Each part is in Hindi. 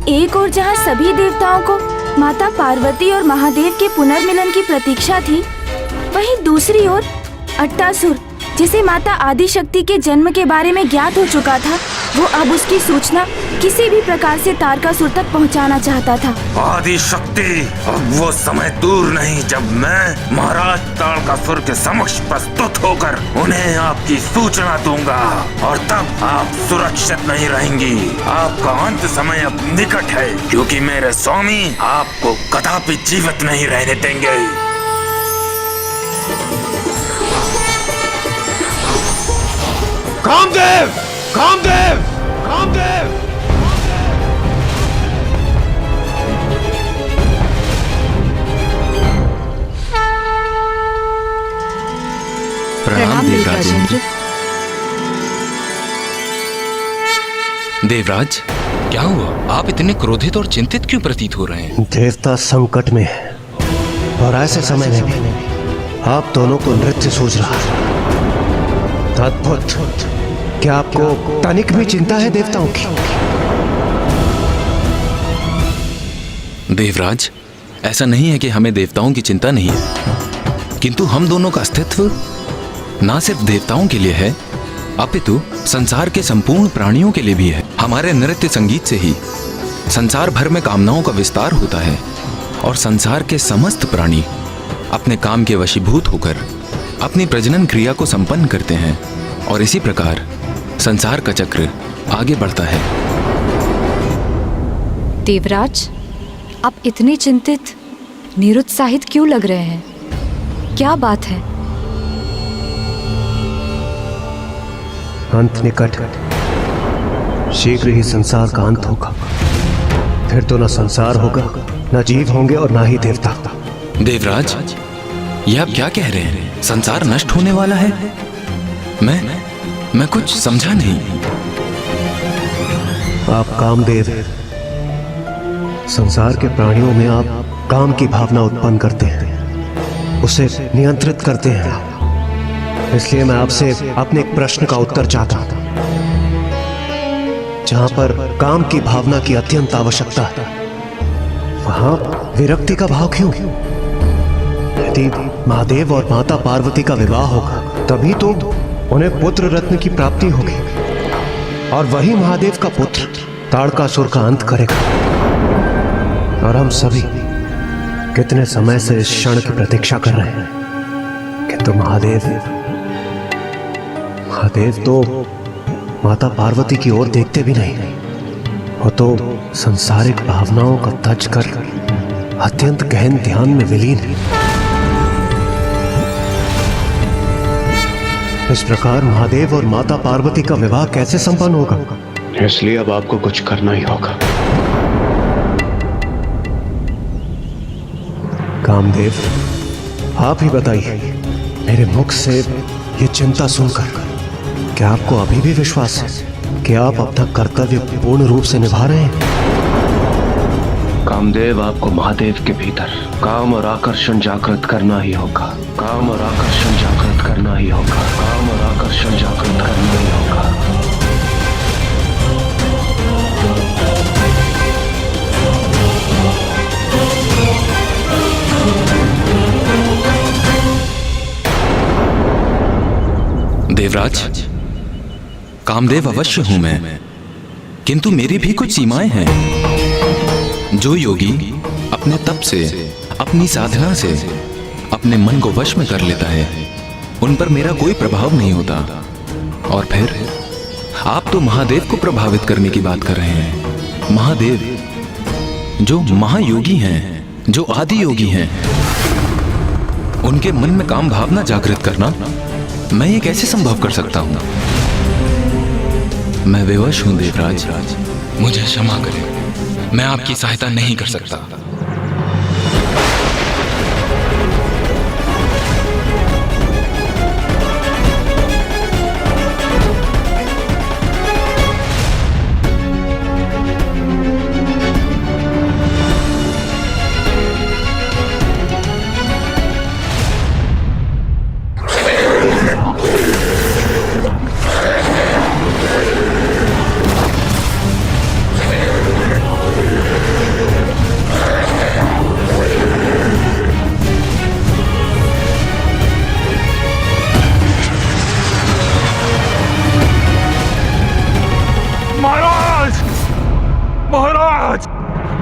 एक और जहाँ सभी देवताओं को माता पार्वती और महादेव के पुनर्मिलन की प्रतीक्षा थी, वहीं दूसरी ओर अट्टासुर, जिसे माता आदिशक्ति के जन्म के बारे में ज्ञात हो चुका था, वो अब उसकी सूचना किसी भी प्रकार से तारकासुर तक पहुंचाना चाहता था। आदिशक्ति, अब वो समय दूर नहीं जब मैं महाराज तारकासुर के समक्ष प्रस्तुत होकर उन्हें आपकी सूचना दूंगा और तब आप सुरक्षित नहीं रहेंगी। आपका अंत समय अब निकट है, क्योंकि मेरे स्वामी आपको कदापि जीवित नहीं रहने देंगे। कामदेव! कामदेव! कामदेव! प्रणाम देवराजेंद्र। देवराज, क्या हुआ? आप इतने क्रोधित और चिंतित क्यों प्रतीत हो रहे हैं? देवता संकट में है और ऐसे समय में भी आप दोनों को नृत्य सूझ रहा है। अद्भुत! क्या आपको तनिक भी चिंता है देवताओं की? देवराज, ऐसा नहीं है कि हमें देवताओं की चिंता नहीं है, किंतु हम दोनों का अस्तित्व ना सिर्फ देवताओं के लिए है, अपितु संसार के संपूर्ण प्राणियों के लिए भी है। हमारे नृत्य संगीत से ही संसार भर में कामनाओं का विस्तार होता है और संसार के समस्त प्राणी अपने काम के वशीभूत होकर अपनी प्रजनन क्रिया को संपन्न करते हैं और इसी प्रकार संसार का चक्र आगे बढ़ता है। देवराज, आप इतने चिंतित, निरुत्साहित क्यों लग रहे हैं? क्या बात है? अंत निकट है। शीघ्र ही संसार का अंत होगा। फिर तो न संसार होगा, न जीव होंगे और न ही देवता। देवराज, यह आप क्या कह रहे हैं? संसार नष्ट होने वाला है? मैं कुछ समझा नहीं। आप कामदेव, संसार के प्राणियों में आप काम की भावना उत्पन्न करते हैं, उसे नियंत्रित करते हैं। इसलिए मैं आपसे अपने एक प्रश्न का उत्तर चाहता हूं। जहां पर काम की भावना की अत्यंत आवश्यकता है, वहां विरक्ति का भाव क्यों? यदि महादेव और माता पार्वती का विवाह होगा, तभी तो उन्हें पुत्र रत्न की प्राप्ति होगी और वही महादेव का पुत्र तारकासुर का अंत करेगा। और हम सभी कितने समय से इस क्षण की प्रतीक्षा कर रहे हैं, किंतु महादेव तो माता पार्वती की ओर देखते भी नहीं। वो तो सांसारिक भावनाओं का तज कर अत्यंत गहन ध्यान में विलीन है। इस प्रकार महादेव और माता पार्वती का विवाह कैसे संपन्न होगा? इसलिए अब आपको कुछ करना ही होगा। कामदेव, आप ही बताइए, मेरे मुख से ये चिंता सुनकर क्या आपको अभी भी विश्वास है कि आप अपना कर्तव्य पूर्ण रूप से निभा रहे हैं? कामदेव, आपको महादेव के भीतर काम और आकर्षण जागृत करना ही होगा। काम और आकर्षण जागृत करना ही होगा। काम और आकर्षण जागृत करना ही होगा। देवराज, कामदेव अवश्य हूं मैं, किंतु मेरी भी कुछ सीमाएं हैं। जो योगी अपने तप से, अपनी साधना से अपने मन को वश में कर लेता है, उन पर मेरा कोई प्रभाव नहीं होता। और फिर आप तो महादेव को प्रभावित करने की बात कर रहे हैं। महादेव जो महायोगी हैं, जो आदि योगी हैं, उनके मन में काम भावना जागृत करना मैं ये कैसे संभव कर सकता हूं? मैं विवश हूं देवराज, मुझे क्षमा करें, मैं आपकी सहायता नहीं कर सकता।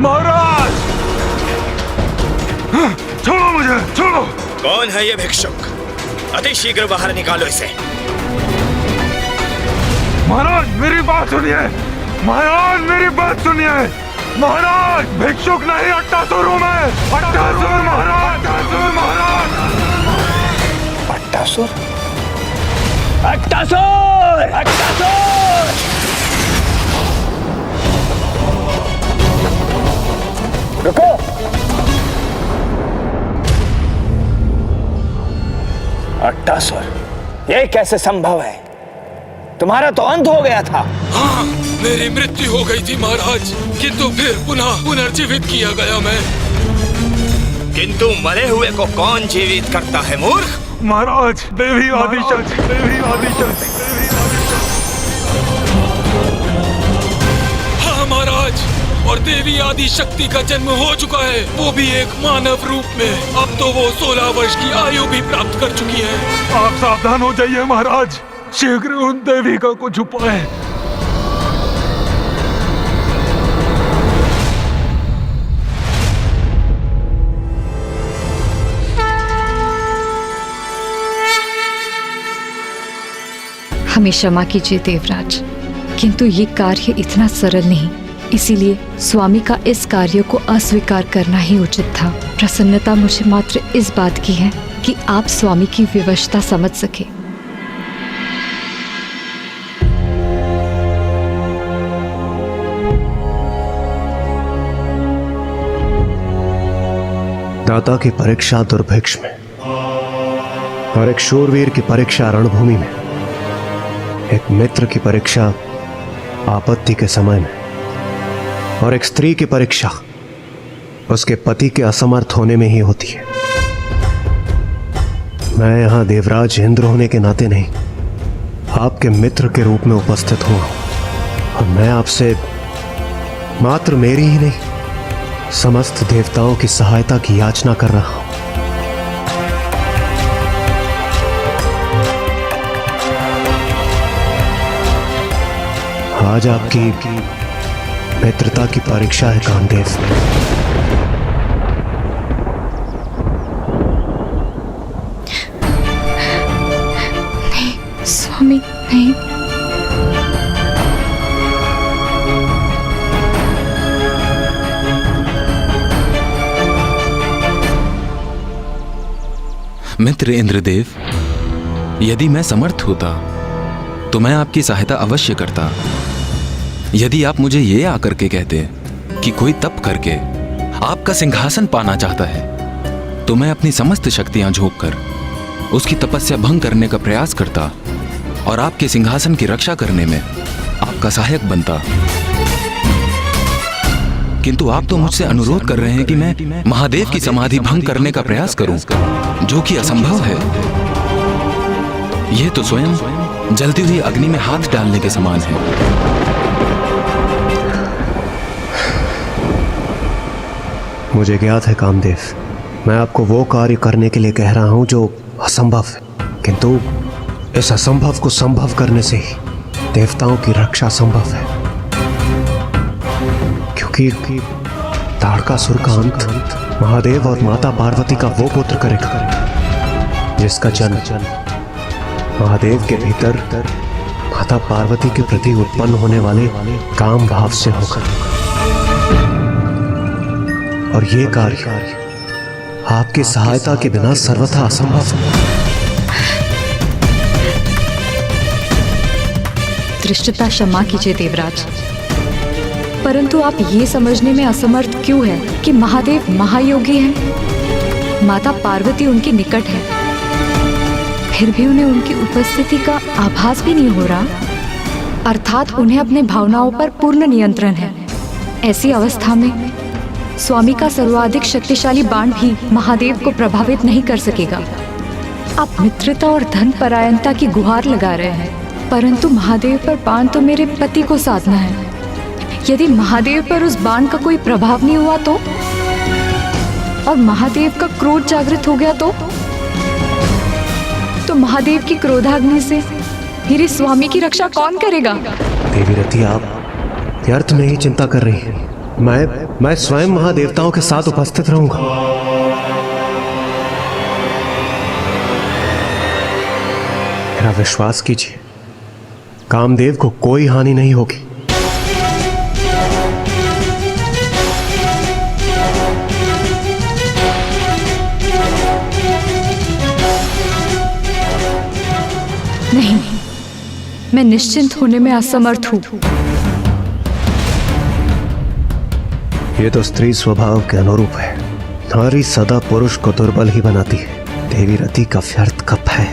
महाराज, छोड़ो मुझे, छोड़ो। कौन है ये भिक्षुक? अति शीघ्र बाहर निकालो इसे। महाराज मेरी बात सुनिए, महाराज मेरी बात सुनिए। महाराज भिक्षुक नहीं, अट्टासुर हूं मैं, अट्टासुर महाराज, अट्टासुर महाराज। अट्टासुर? अट्टासुर! अट्टासुर! रुको! अट्टासुर, ये कैसे संभव है? तुम्हारा तो अंत हो गया था। हाँ, मेरी मृत्यु हो गई थी महाराज, किंतु फिर पुनः पुनर्जीवित किया गया मैं। किंतु मरे हुए को कौन जीवित करता है मूर्ख? महाराज देवी आदिशक्ति, देवी आदिशक्ति, देवी आदिशक्ति। हाँ महाराज, और देवी आदि शक्ति का जन्म हो चुका है, वो भी एक मानव रूप में। अब तो वो 16 वर्ष की आयु भी प्राप्त कर चुकी है। आप सावधान हो जाइए महाराज, शीघ्र उन देवी का कुछ उपाय। हमें क्षमा कीजिए देवराज, किंतु ये कार्य इतना सरल नहीं, इसीलिए स्वामी का इस कार्य को अस्वीकार करना ही उचित था। प्रसन्नता मुझे मात्र इस बात की है कि आप स्वामी की विवशता समझ सके। दाता की परीक्षा दुर्भिक्ष में और एक शूरवीर की परीक्षा रणभूमि में, एक मित्र की परीक्षा आपत्ति के समय में, और एक स्त्री की परीक्षा उसके पति के असमर्थ होने में ही होती है। मैं यहां देवराज इंद्र होने के नाते नहीं, आपके मित्र के रूप में उपस्थित हुआ हूं, और मैं आपसे मात्र मेरी ही नहीं, समस्त देवताओं की सहायता की याचना कर रहा हूं। आज आपकी मित्रता की परीक्षा है कामदेव। नहीं स्वामी, नहीं। मित्र इंद्रदेव, यदि मैं समर्थ होता तो मैं आपकी सहायता अवश्य करता। यदि आप मुझे ये आकर के कहते कि कोई तप करके आपका सिंहासन पाना चाहता है, तो मैं अपनी समस्त शक्तियां झोंक कर उसकी तपस्या भंग करने का प्रयास करता और आपके सिंहासन की रक्षा करने में आपका सहायक बनता। किंतु आप तो मुझसे अनुरोध कर रहे हैं कि मैं महादेव की समाधि भंग करने का प्रयास करूं, जो कि असंभव है। यह तो स्वयं जलती हुई अग्नि में हाथ डालने के समान है। मुझे ज्ञात है कामदेव, मैं आपको वो कार्य करने के लिए कह रहा हूं जो असंभव है, किंतु इस असंभव को संभव करने से ही देवताओं की रक्षा संभव है। क्योंकि ताड़कासुर का अंत महादेव और माता पार्वती का वो पुत्र करेगा जिसका जन्म महादेव के भीतर माता पार्वती के प्रति उत्पन्न होने वाले काम भाव से होगा। और ये कार्य आपकी सहायता के बिना सर्वथा असंभव है। धृष्टता क्षमा कीजिए देवराज, परंतु आप ये समझने में असमर्थ क्यों हैं कि महादेव महायोगी हैं, माता पार्वती उनके निकट है, फिर भी उन्हें उनकी उपस्थिति का आभास भी नहीं हो रहा, अर्थात उन्हें अपने भावनाओं पर पूर्ण नियंत्रण है। ऐसी अवस्था में स्वामी का सर्वाधिक शक्तिशाली बाण भी महादेव को प्रभावित नहीं कर सकेगा। आप मित्रता और धन परायणता की गुहार लगा रहे हैं, परंतु महादेव पर बाण तो मेरे पति को साधना है। यदि महादेव पर उस बाण का कोई प्रभाव नहीं हुआ तो, और महादेव का क्रोध जागृत हो गया तो महादेव की क्रोधाग्नि से मेरे स्वामी की रक्षा कौन करेगा? देवी रति, आप व्यर्थ में ही चिंता कर रही हैं। मैं स्वयं महादेवताओं के साथ उपस्थित रहूंगा। मेरा विश्वास कीजिए, कामदेव को कोई हानि नहीं होगी। नहीं, मैं निश्चिंत होने में असमर्थ हूं। ये तो स्त्री स्वभाव के अनुरूप है। नारी सदा पुरुष को दुर्बल ही बनाती है। देवी रति का व्यर्थ का भय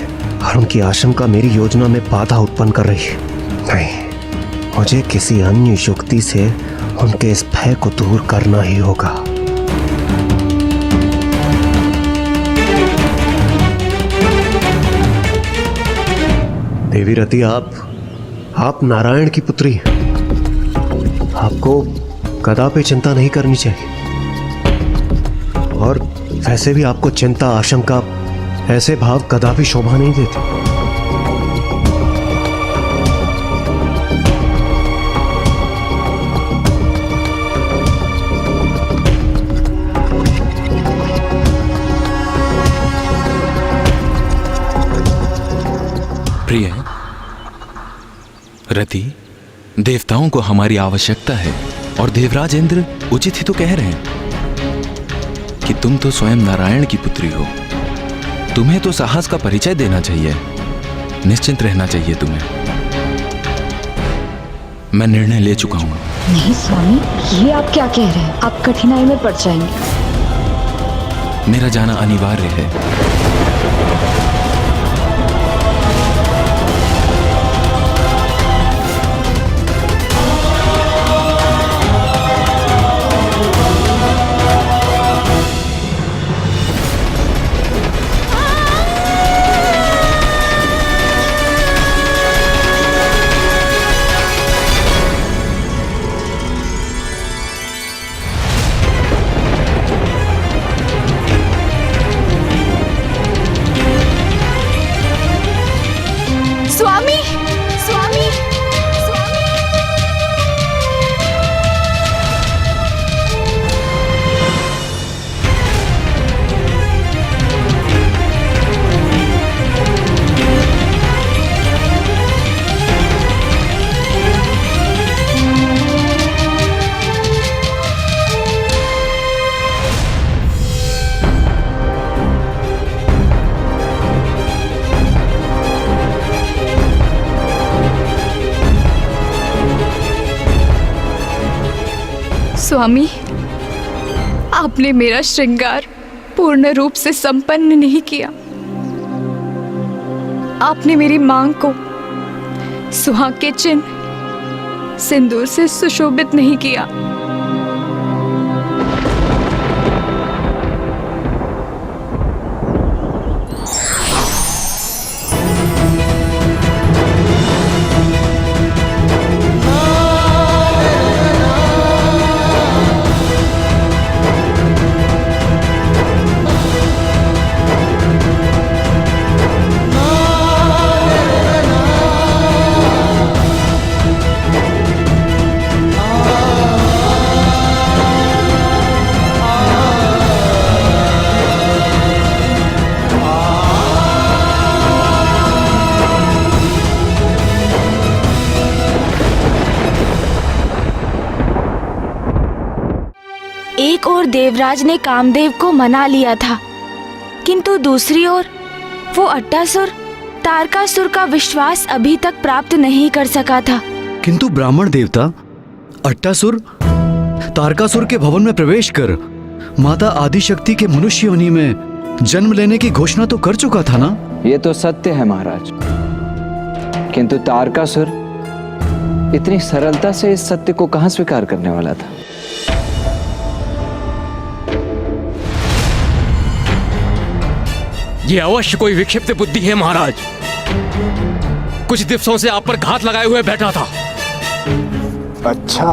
और उनकी आशंका मेरी योजना में बाधा उत्पन्न कर रही है। नहीं, मुझे किसी अन्य युक्ति से उनके इस भय को दूर करना ही होगा। देवी रति, आप नारायण की पुत्री हैं। आपको कदापि चिंता नहीं करनी चाहिए। और वैसे भी आपको चिंता, आशंका, ऐसे भाव कदापि शोभा नहीं देते। प्रिय रति, देवताओं को हमारी आवश्यकता है और देवराज इंद्र उचित ही तो कह रहे हैं कि तुम तो स्वयं नारायण की पुत्री हो। तुम्हें तो साहस का परिचय देना चाहिए, निश्चिंत रहना चाहिए तुम्हें। मैं निर्णय ले चुका हूं। नहीं स्वामी, ये आप क्या कह रहे हैं? आप कठिनाई में पड़ जाएंगे। मेरा जाना अनिवार्य है। स्वामी, आपने मेरा श्रृंगार पूर्ण रूप से संपन्न नहीं किया। आपने मेरी मांग को सुहाग के चिन्ह सिंदूर से सुशोभित नहीं किया। एक ओर देवराज ने कामदेव को मना लिया था, किंतु दूसरी ओर वो अट्टासुर तारकासुर का विश्वास अभी तक प्राप्त नहीं कर सका था। किंतु ब्राह्मण देवता अट्टासुर तारकासुर के भवन में प्रवेश कर माता आदिशक्ति के मनुष्य योनि में जन्म लेने की घोषणा तो कर चुका था ना? ये तो सत्य है महाराज, किंतु तारकासुर इतनी सरलता से इस सत्य को कहां स्वीकार करने वाला था? ये अवश्य कोई विक्षिप्त बुद्धि है महाराज। कुछ दिवसों से आप पर घात लगाए हुए बैठा था। अच्छा,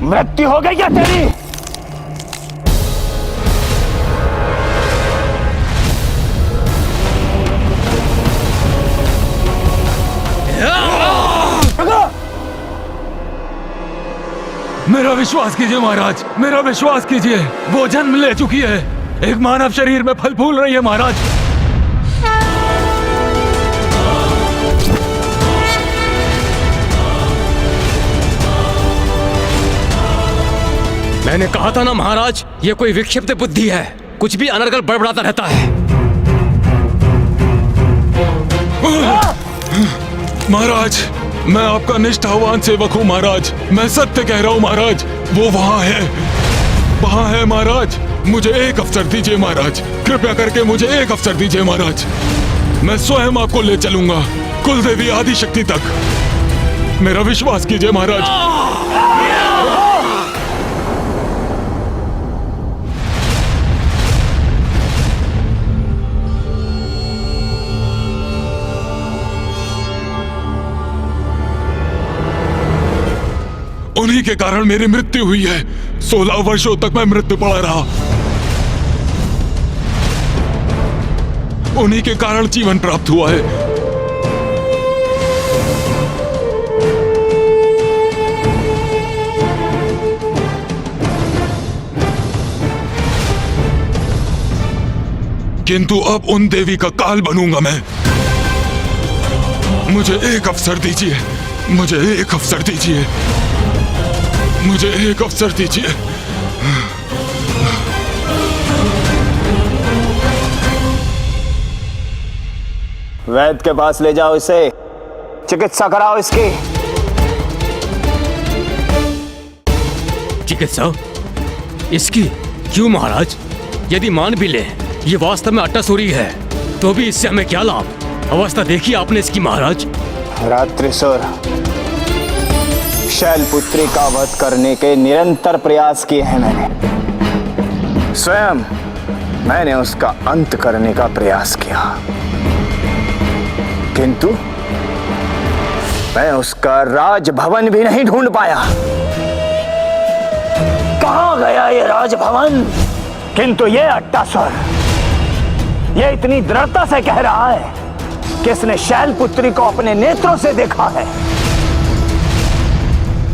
मृत्यु हो गई क्या तेरी? मेरा विश्वास कीजिए महाराज, मेरा विश्वास कीजिए। वो जन्म ले चुकी है, एक मानव शरीर में फल फूल रही है महाराज। मैंने कहा था ना महाराज, ये कोई विक्षिप्त बुद्धि है, कुछ भी अनर्गल बड़बड़ाता रहता है। महाराज, मैं आपका निष्ठावान सेवक हूँ महाराज, मैं सत्य कह रहा हूँ महाराज। वो वहाँ है महाराज। मुझे एक अवसर दीजिए महाराज, कृपया करके मुझे एक अवसर दीजिए महाराज। मैं स्वयं आपको ले चलूंगा कुलदेवी आदिशक्ति तक। मेरा विश्वास कीजिए महाराज। उन्हीं के कारण मेरी मृत्यु हुई है। 16 वर्षों तक मैं मृत्यु पड़ा रहा, उन्हीं के कारण जीवन प्राप्त हुआ है। किंतु अब उन देवी का काल बनूंगा मैं। मुझे एक अवसर दीजिए, मुझे एक अवसर दीजिए, मुझे एक अवसर दीजिए। वैद्य के पास ले जाओ इसे, चिकित्सा कराओ इसकी। चिकित्सा इसकी? क्यों महाराज? यदि मान भी ले ये वास्तव में अट्टासुरी है, तो भी इससे हमें क्या लाभ? अवस्था देखी आपने इसकी महाराज। रात्रिसुर शैलपुत्री का वध करने के निरंतर प्रयास किए हैं मैंने। स्वयं मैंने उसका अंत करने का प्रयास किया, किंतु मैं उसका राजभवन भी नहीं ढूंढ पाया। कहां गया ये राजभवन? किंतु ये अट्टासुर, ये इतनी दृढ़ता से कह रहा है कि इसने शैलपुत्री को अपने नेत्रों से देखा है।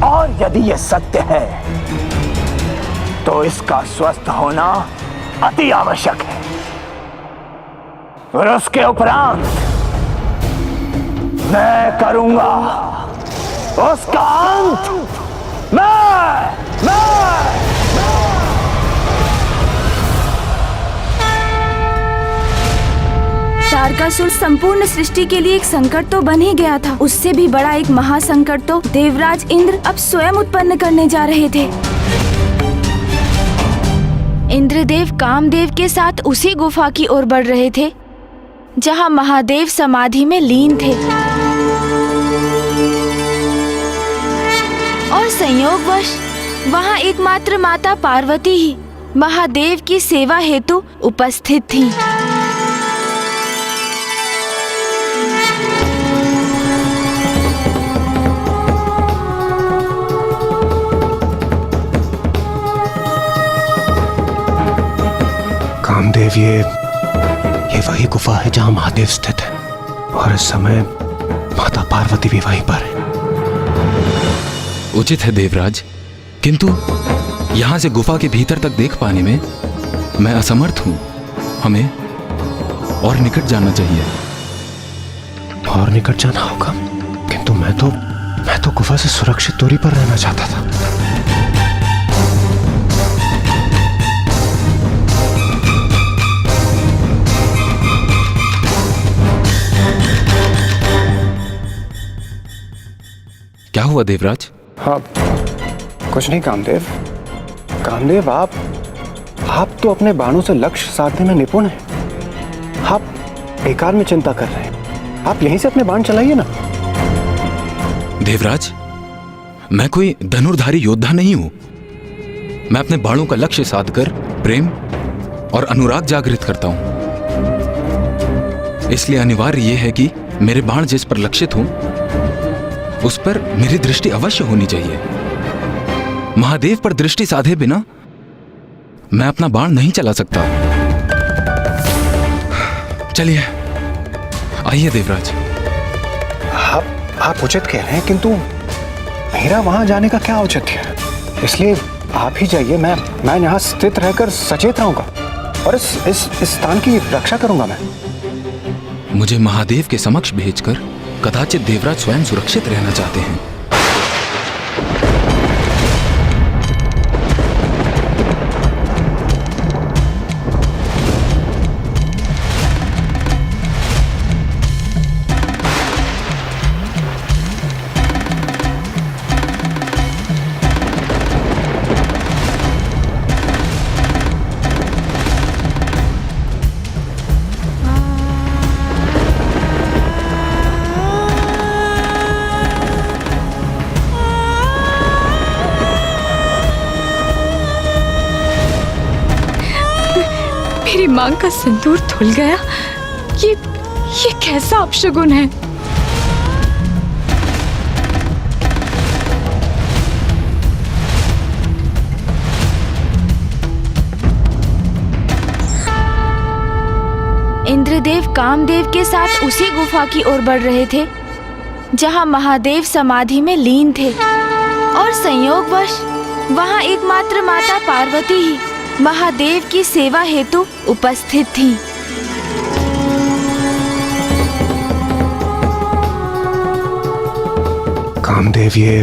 और यदि यह सत्य है तो इसका स्वस्थ होना अति आवश्यक है। और उसके उपरांत मैं करूंगा उसका अंत। तारकासुर संपूर्ण सृष्टि के लिए एक संकट तो बन ही गया था, उससे भी बड़ा एक महासंकट तो देवराज इंद्र अब स्वयं उत्पन्न करने जा रहे थे। इंद्रदेव कामदेव के साथ उसी गुफा की ओर बढ़ रहे थे जहां महादेव समाधि में लीन थे, और संयोगवश वहां एकमात्र माता पार्वती ही महादेव की सेवा हेतु उपस्थित थीं। कामदेव, ये वही गुफा है जहां महादेव स्थित है, और इस समय माता पार्वती भी वहीं पर है। उचित है देवराज, किंतु यहां से गुफा के भीतर तक देख पाने में मैं असमर्थ हूं। हमें और निकट जाना चाहिए। और निकट जाना होगा, किंतु मैं तो गुफा से सुरक्षित दूरी पर रहना चाहता था। क्या हुआ देवराज? हाँ, कुछ नहीं कामदेव। कामदेव, आप तो अपने बाणों से लक्ष्य साधने में निपुण हैं। आप बेकार में चिंता कर रहे हैं। आप यहीं से अपने बाण चलाइए ना। देवराज, मैं कोई धनुर्धारी योद्धा नहीं हूं। मैं अपने बाणों का लक्ष्य साधकर प्रेम और अनुराग जागृत करता हूं। इसलिए अनिवार्य यह है कि मेरे बाण जिस पर लक्षित हों उस पर मेरी दृष्टि अवश्य होनी चाहिए। महादेव पर दृष्टि साधे बिना मैं अपना बाण नहीं चला सकता। चलिए, आइए देवराज। आप उचित कह रहे हैं, किंतु मेरा वहां जाने का क्या औचित्य है? इसलिए आप ही जाइए, मैं यहाँ स्थित रहकर सचेत रहूंगा और इस स्थान की रक्षा करूंगा मैं। मुझे महादेव के समक्ष भेजकर कदाचित देवराज स्वयं सुरक्षित रहना चाहते हैं। मेरी मांग का सिंदूर धुल गया। ये कैसा अपशगुन है? इंद्रदेव कामदेव के साथ उसी गुफा की ओर बढ़ रहे थे जहां महादेव समाधि में लीन थे, और संयोगवश वहां एकमात्र माता पार्वती ही महादेव की सेवा हेतु उपस्थित थी। कामदेव, ये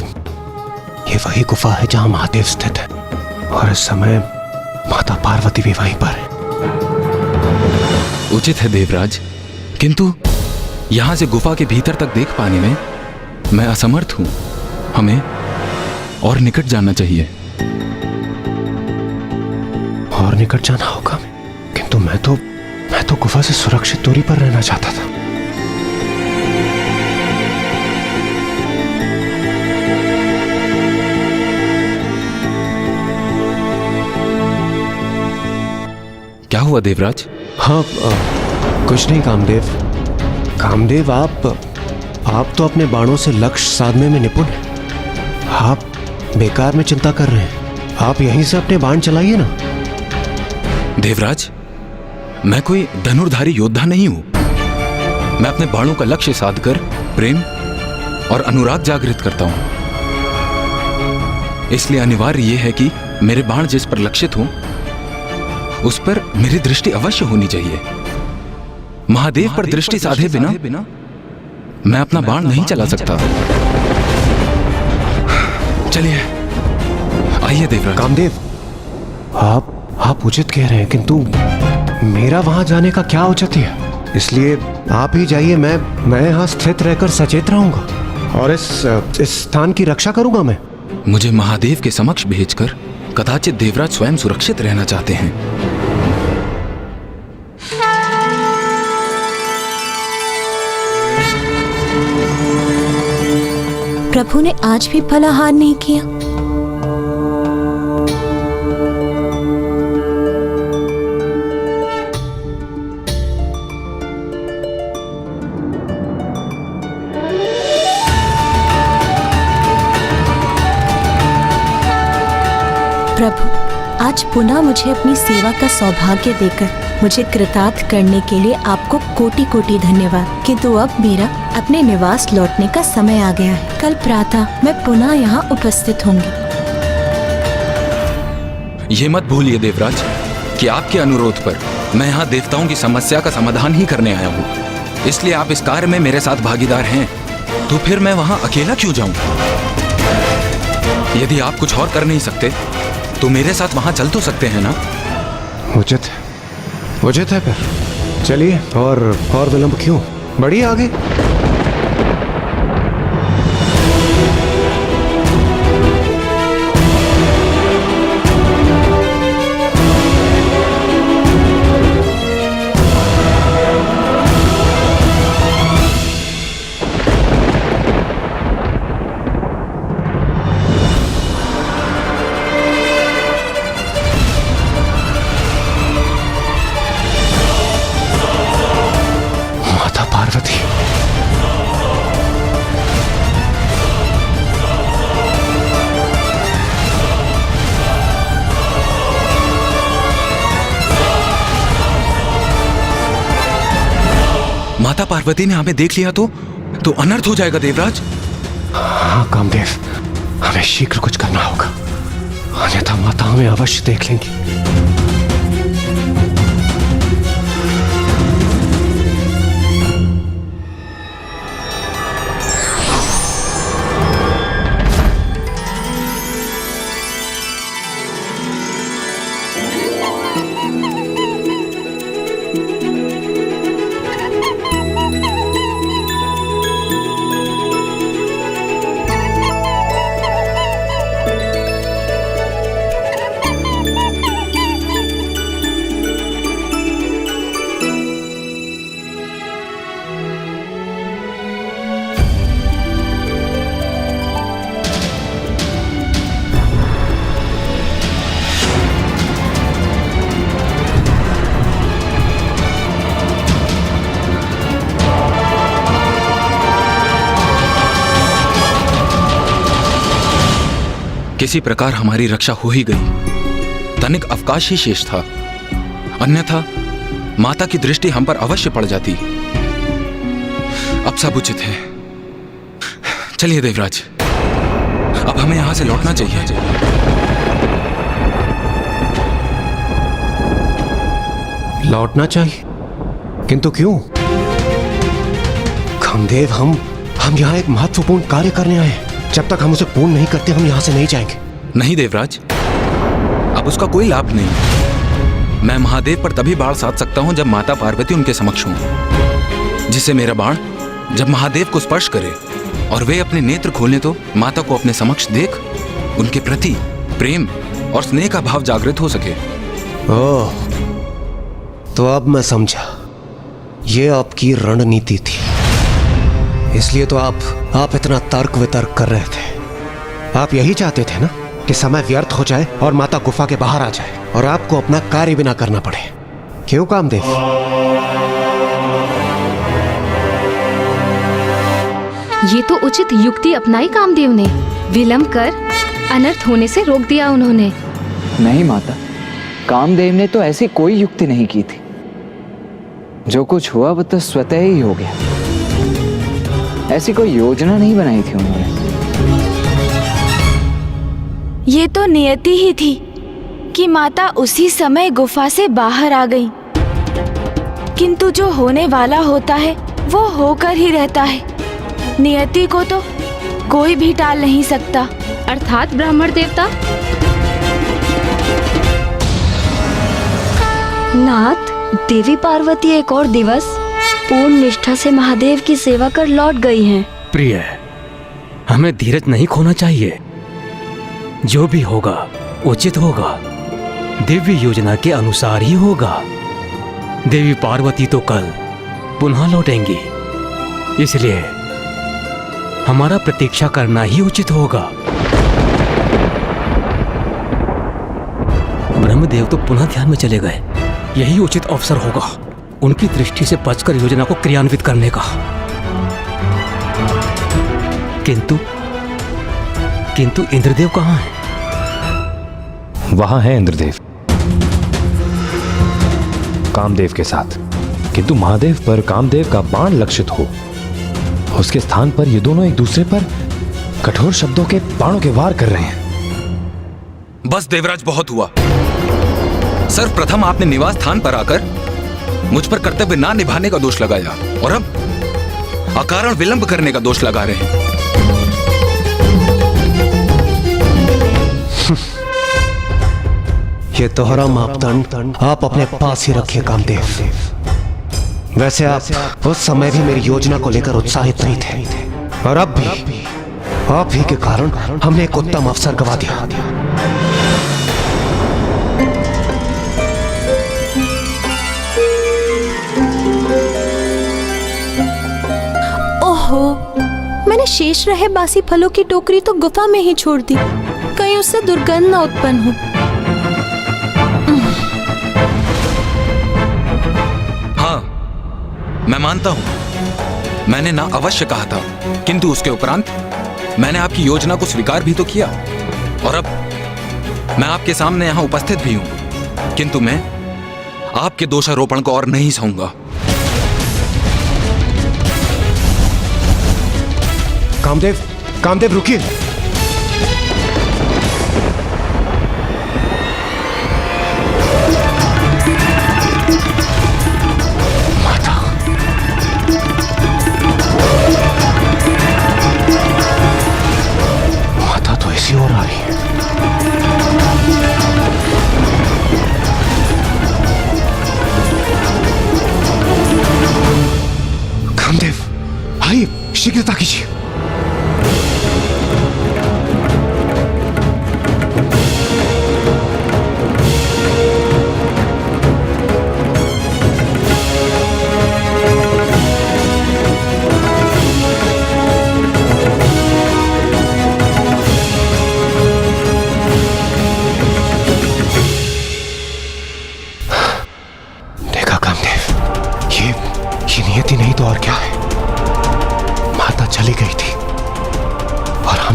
वही गुफा है जहां महादेव स्थित है, और इस समय माता पार्वती भी वहीं पर है। उचित है देवराज, किंतु यहां से गुफा के भीतर तक देख पाने में मैं असमर्थ हूं। हमें और निकट जाना चाहिए। और निकट जाना होगा, किंतु मैं तो गुफा से सुरक्षित दूरी पर रहना चाहता था। क्या हुआ देवराज? हाँ, कुछ नहीं कामदेव, आप तो अपने बाणों से लक्ष्य साधने में निपुण हैं। आप बेकार में चिंता कर रहे हैं। आप यहीं से अपने बाण चलाइए ना। देवराज, मैं कोई धनुर्धारी योद्धा नहीं हूं। मैं अपने बाणों का लक्ष्य साधकर प्रेम और अनुराग जागृत करता हूं। इसलिए अनिवार्य यह है कि मेरे बाण जिस पर लक्षित हों उस पर मेरी दृष्टि अवश्य होनी चाहिए। महादेव पर दृष्टि साधे बिना मैं अपना बाण नहीं चला सकता। चलिए, आइए देवराज। कामदेव, आप उचित कह रहे हैं, किंतु मेरा वहां जाने का क्या औचित्य है? इसलिए आप ही जाइए, मैं यहाँ स्थित रहकर सचेत रहूंगा और इस स्थान की रक्षा करूंगा मैं। मुझे महादेव के समक्ष भेजकर कदाचित देवराज स्वयं सुरक्षित रहना चाहते हैं। प्रभु ने आज भी फलाहार नहीं किया। प्रभु, आज पुनः मुझे अपनी सेवा का सौभाग्य देकर मुझे कृतार्थ करने के लिए आपको कोटि कोटि धन्यवाद। किंतु अब मेरा अपने निवास लौटने का समय आ गया है। कल प्रातः मैं पुनः यहाँ उपस्थित होंगी। ये मत भूलिए देवराज कि आपके अनुरोध पर मैं यहाँ देवताओं की समस्या का समाधान ही करने आया हूँ। इसलिए आप इस कार्य में मेरे साथ भागीदार हैं, तो फिर मैं वहाँ अकेला क्यों जाऊँ? यदि आप कुछ और कर नहीं सकते तो मेरे साथ वहाँ चल तो सकते हैं ना? उचित है फिर चलिए, और विलंब क्यों, बढ़िए आगे। माता पार्वती ने हमें देख लिया तो अनर्थ हो जाएगा देवराज। हाँ कामदेव, हमें शीघ्र कुछ करना होगा। अन्यथा माता हमें अवश्य देख लेंगी। किसी प्रकार हमारी रक्षा हो ही गई। तनिक अवकाश ही शेष था, अन्यथा माता की दृष्टि हम पर अवश्य पड़ जाती। अब सब उचित है। चलिए देवराज, अब हमें यहां से लौटना चाहिए। लौटना चाहिए? किंतु क्यों? कामदेव, हम यहाँ एक महत्वपूर्ण कार्य करने आए हैं। जब तक हम उसे पूर्ण नहीं करते हम यहां से नहीं जाएंगे। नहीं देवराज, अब उसका कोई लाभ नहीं। मैं महादेव पर तभी बाण साध सकता हूं जब माता पार्वती उनके समक्ष हों, जिससे मेरा बाण जब महादेव को स्पर्श करे और वे अपने नेत्र खोलें तो माता को अपने समक्ष देख उनके प्रति प्रेम और स्नेह का भाव जागृत हो सके। ओह, तो अब मैं समझा, ये आपकी रणनीति थी। इसलिए तो आप इतना तर्क वितर्क कर रहे थे। आप यही चाहते थे ना कि समय व्यर्थ हो जाए और माता गुफा के बाहर आ जाए और आपको अपना कार्य भी ना करना पड़े। क्यों कामदेव? ये तो उचित युक्ति अपनाई कामदेव ने। विलंब कर अनर्थ होने से रोक दिया उन्होंने। नहीं माता, कामदेव ने तो ऐसी कोई युक्ति नहीं की थी। जो कुछ हुआ वो तो स्वतः ही हो गया। ऐसी कोई योजना नहीं बनाई थी उन्होंने। ये तो नियति ही थी कि माता उसी समय गुफा से बाहर आ गई। किंतु जो होने वाला होता है वो होकर ही रहता है। नियति को तो कोई भी टाल नहीं सकता। अर्थात ब्राह्मण देवता? नाथ, देवी पार्वती एक और दिवस पूर्ण निष्ठा से महादेव की सेवा कर लौट गई हैं। प्रिय, हमें धीरज नहीं खोना चाहिए। जो भी होगा उचित होगा, दिव्य योजना के अनुसार ही होगा। देवी पार्वती तो कल पुनः लौटेंगी, इसलिए हमारा प्रतीक्षा करना ही उचित होगा। ब्रह्मदेव तो पुनः ध्यान में चले गए। यही उचित अवसर होगा उनकी दृष्टि से बचकर योजना को क्रियान्वित करने का। किंतु इंद्रदेव कहाँ हैं? वहां है इंद्रदेव, कामदेव के साथ। किंतु महादेव पर कामदेव का बाण लक्षित हो, उसके स्थान पर ये दोनों एक दूसरे पर कठोर शब्दों के बाणों के वार कर रहे हैं। बस देवराज, बहुत हुआ। सर्वप्रथम आपने निवास स्थान पर आकर मुझ पर कर्तव्य ना निभाने का दोष लगाया और अब अकारण विलंब करने का दोष लगा रहे हैं। ये दोहरा मापदंड आप अपने पास ही रखिए कामदेव। वैसे आप उस समय भी मेरी योजना को लेकर उत्साहित नहीं थे और अब भी आप ही के कारण हमने एक उत्तम अवसर गंवा दिया। ओहो, मैंने शेष रहे बासी फलों की टोकरी तो गुफा में ही छोड़ दी। कहीं उससे दुर्गंध न उत्पन्न हो। हाँ, मैं मानता हूं, मैंने ना अवश्य कहा था, किंतु उसके उपरांत मैंने आपकी योजना को स्वीकार भी तो किया और अब मैं आपके सामने यहां उपस्थित भी हूं, किंतु मैं आपके दोषारोपण को और नहीं सहूंगा। कामदेव, कामदेव रुकिए।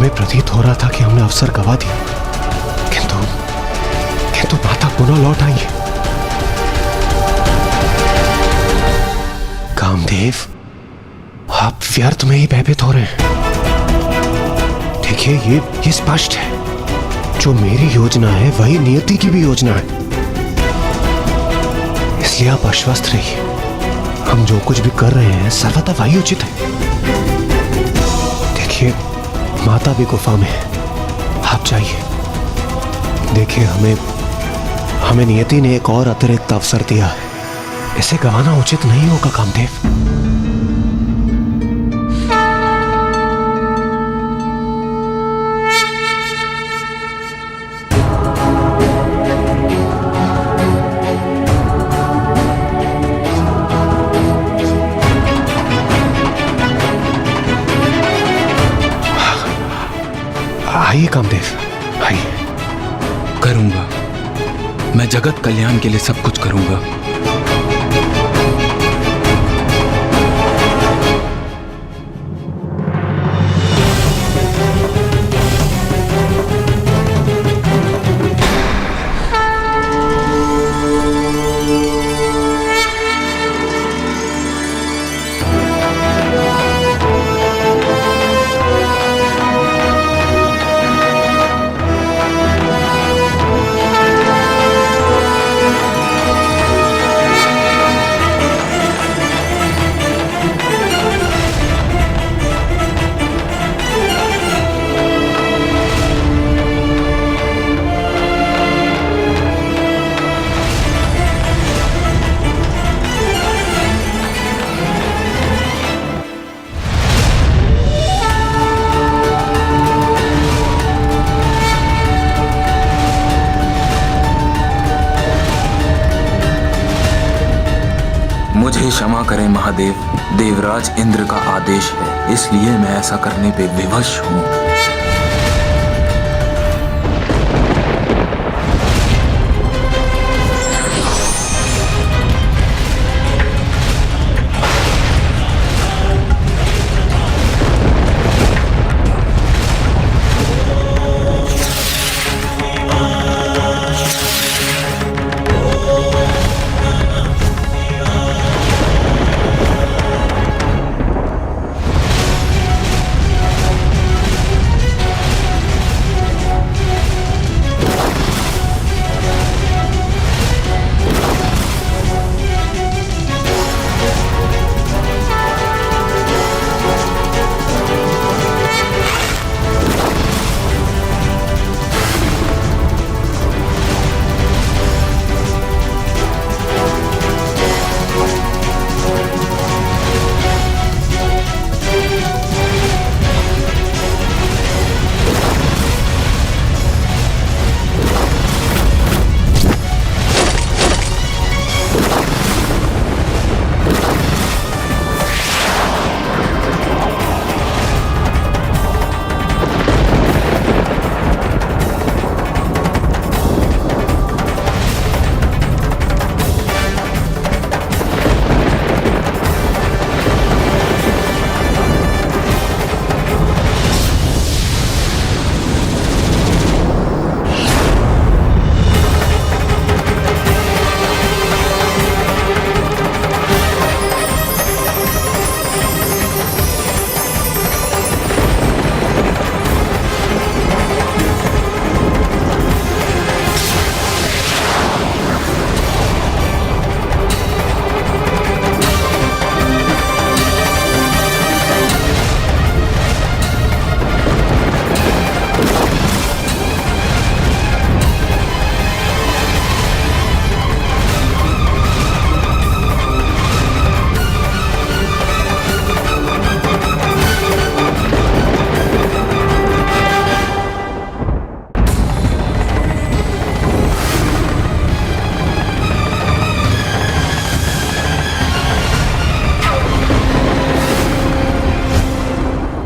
हमें प्रतीत हो रहा था कि हमने अवसर गवा दिया, किंतु माता पुनः लौट आई है। कामदेव, आप व्यर्थ में ही भयभीत हो रहे हैं। देखिए, ये स्पष्ट है, जो मेरी योजना है वही नियति की भी योजना है, इसलिए आप आश्वस्त रहिए। हम जो कुछ भी कर रहे हैं सर्वथा वही उचित है। देखिए, माता भी गुफा में है, आप जाइए। देखिए, हमें नियति ने एक और अतिरिक्त अवसर दिया है, इसे गंवाना उचित नहीं होगा कामदेव। आइए कामदेव, आइए। करूंगा, मैं जगत कल्याण के लिए सब कुछ करूंगा। मुझे क्षमा करें महादेव, देवराज इंद्र का आदेश है, इसलिए मैं ऐसा करने पे विवश हूँ।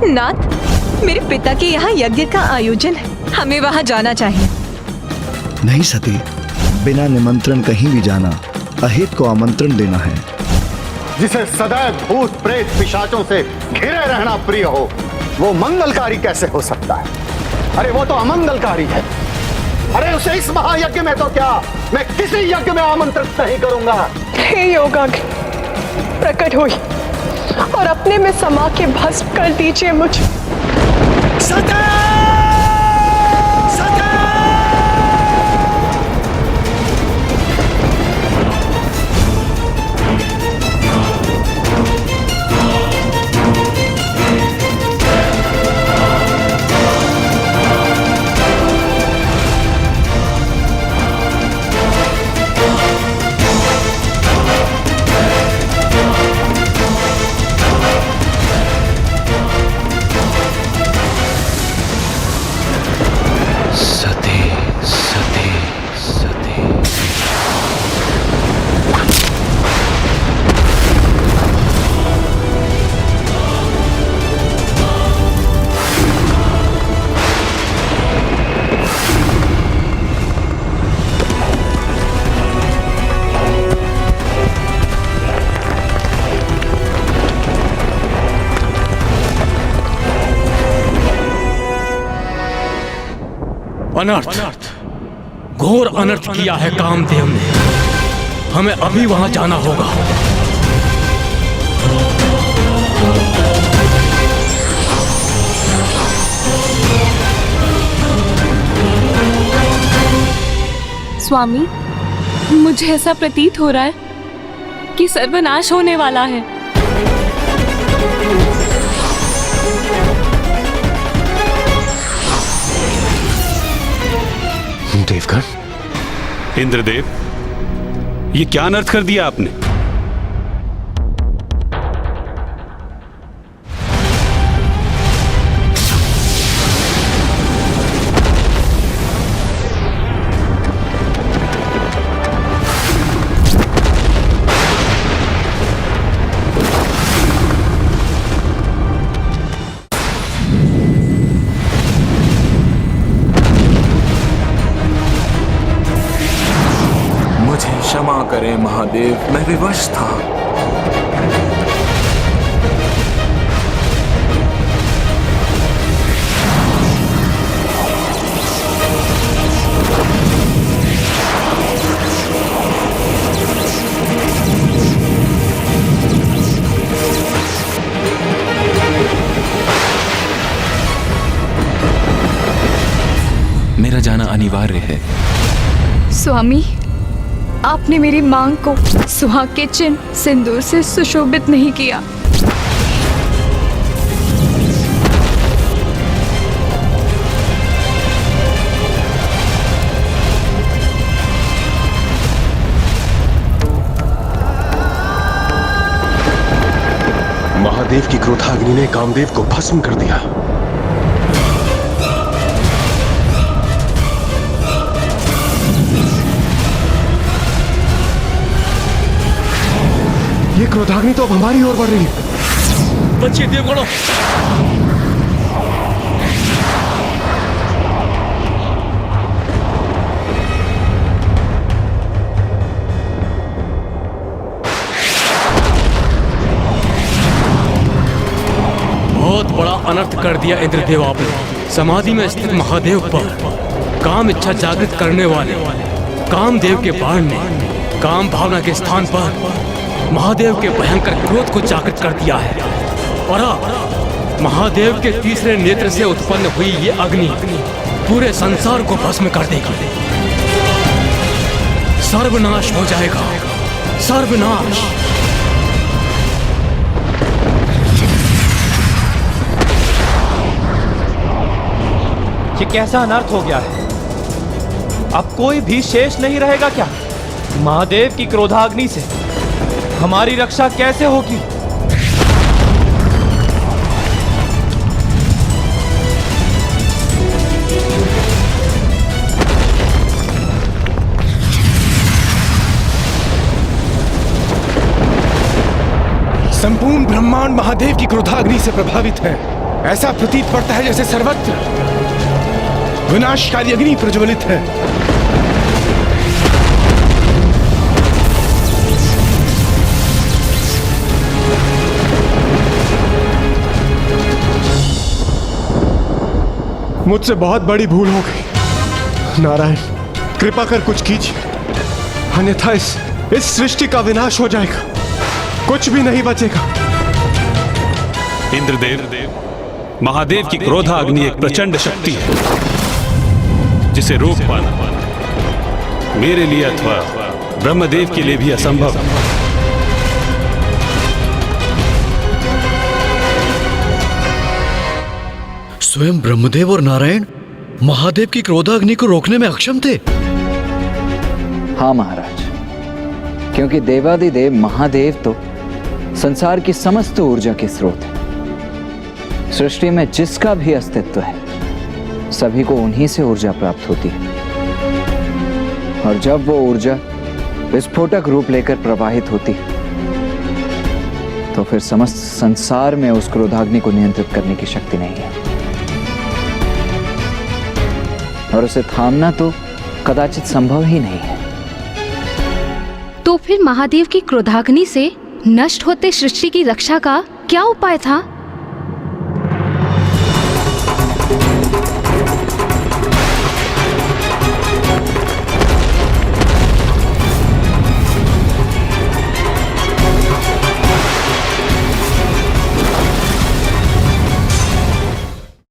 नाथ, मेरे पिता के यहाँ यज्ञ का आयोजन है, हमें वहाँ जाना चाहिए। नहीं सती, बिना निमंत्रण कहीं भी जाना अहित को आमंत्रण देना है। जिसे सदैव भूत प्रेत पिशाचों से घिरे रहना प्रिय हो, वो मंगलकारी कैसे हो सकता है? अरे वो तो अमंगलकारी है। अरे उसे इस महायज्ञ में तो क्या, मैं किसी यज्ञ में आमंत्रित नहीं करूंगा। हे योगाग्नि, प्रकट हुई और अपने में समा के भस्म कर दीजिए मुझे। अनर्थ, घोर अनर्थ किया है कामदेव ने। हमें अभी वहां जाना होगा। स्वामी, मुझे ऐसा प्रतीत हो रहा है कि सर्वनाश होने वाला है। देवगण, इंद्रदेव, ये क्या अनर्थ कर दिया आपने? क्षमा करें महादेव, मैं विवश था। मेरा जाना अनिवार्य है। स्वामी, आपने मेरी मांग को सुहाग के चिन्ह सिंदूर से सुशोभित नहीं किया। महादेव की क्रोधाग्नि ने कामदेव को भस्म कर दिया। ये क्रोधाग्नि तो अब हमारी ओर बढ़ रही है। बच्चे देवगणों, बहुत बड़ा अनर्थ कर दिया इंद्रदेव आपने। समाधि में स्थित महादेव पर काम इच्छा जागृत करने वाले कामदेव के बाण ने काम भावना के स्थान पर महादेव के भयंकर क्रोध को जागृत कर दिया है। और अब महादेव के तीसरे नेत्र से उत्पन्न हुई ये अग्नि पूरे संसार को भस्म कर देगी। सर्वनाश हो जाएगा, सर्वनाश। ये कैसा अनर्थ हो गया है? अब कोई भी शेष नहीं रहेगा क्या? महादेव की क्रोधाग्नि से हमारी रक्षा कैसे होगी? संपूर्ण ब्रह्मांड महादेव की क्रोधाग्नि से प्रभावित है। ऐसा प्रतीत पड़ता है जैसे सर्वत्र विनाशकारी अग्नि प्रज्वलित है। मुझसे बहुत बड़ी भूल हो गई। नारायण, कृपा कर कुछ कीजिए, अन्यथा इस सृष्टि का विनाश हो जाएगा, कुछ भी नहीं बचेगा। इंद्रदेव, महादेव की क्रोधाग्नि एक प्रचंड शक्ति है जिसे रोक पाना मेरे लिए अथवा ब्रह्मदेव के लिए भी असंभव है। स्वयं ब्रह्मदेव और नारायण महादेव की क्रोधाग्नि को रोकने में अक्षम थे। हाँ महाराज, क्योंकि देवादिदेव महादेव तो संसार की समस्त ऊर्जा के स्रोत है। सृष्टि में जिसका भी अस्तित्व है सभी को उन्हीं से ऊर्जा प्राप्त होती है, और जब वो ऊर्जा विस्फोटक रूप लेकर प्रवाहित होती है तो फिर समस्त संसार में उस क्रोधाग्नि को नियंत्रित करने की शक्ति नहीं है, और उसे थामना तो कदाचित संभव ही नहीं है। तो फिर महादेव की क्रोधाग्नि से नष्ट होते सृष्टि की रक्षा का क्या उपाय था?